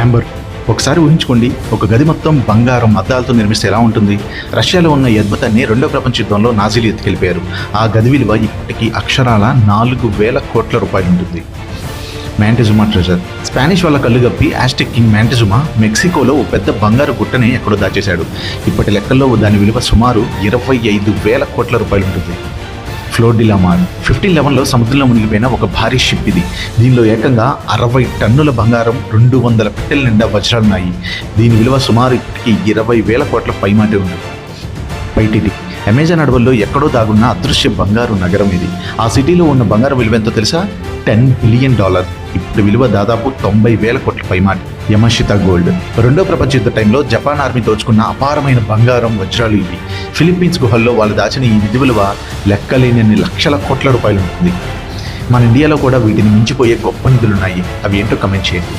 యాంబర్, ఒకసారి ఊహించుకోండి, ఒక గది మొత్తం బంగారం అద్దాలతో నిర్మిస్తే ఎలా ఉంటుంది? రష్యాలో ఉన్న ఈ అద్భుతాన్ని రెండో ప్రపంచ యుద్ధంలో నాజీలు ఎత్తుకెళ్ళిపోయారు. ఆ గది విలువ ఇప్పటికీ అక్షరాల 4,000 కోట్ల రూపాయలు ఉంటుంది. మ్యాంటిజుమా ట్రెజర్. స్పానిష్ వాళ్ళ కళ్ళు గప్పి ఆస్టెక్ కింగ్ మ్యాంటిజుమా మెక్సికోలో ఓ పెద్ద బంగారు గుట్టని ఎక్కడో దాచేశాడు. ఇప్పటి లెక్కల్లో దాని విలువ సుమారు 25,000 కోట్ల రూపాయలు ఉంటుంది. ఫ్లోర్ డి లా మార్. 1511లో సముద్రంలో మునిగిపోయిన ఒక భారీ షిప్ ఇది. దీనిలో ఏకంగా 60 టన్నుల బంగారం, 200 పెట్టెల నిండా వజ్రాలున్నాయి. దీని విలువ సుమారు ఇప్పటికీ 20,000 కోట్ల పైమాటే ఉంది. పైటిటి. అమెజాన్ అడవుల్లో ఎక్కడో దాగున్న అదృశ్య బంగారు నగరం ఇది. ఆ సిటీలో ఉన్న బంగారు విలువ ఎంతో తెలుసా? $10 బిలియన్. ఇప్పుడు విలువ దాదాపు 90,000 కోట్ల పైమాట. యమషితా గోల్డ్. రెండో ప్రపంచ యుద్ధ టైంలో జపాన్ ఆర్మీ దోచుకున్న అపారమైన బంగారం, వజ్రాలు ఇవి. ఫిలిప్పీన్స్ గుహల్లో వాళ్ళు దాచిన ఈ నిధి విలువ లెక్కలేనన్ని లక్షల కోట్ల రూపాయలు ఉంటుంది. మన ఇండియాలో కూడా వీటిని మించిపోయే గొప్ప నిధులున్నాయి. అవి ఏంటో కమెంట్ చేయండి.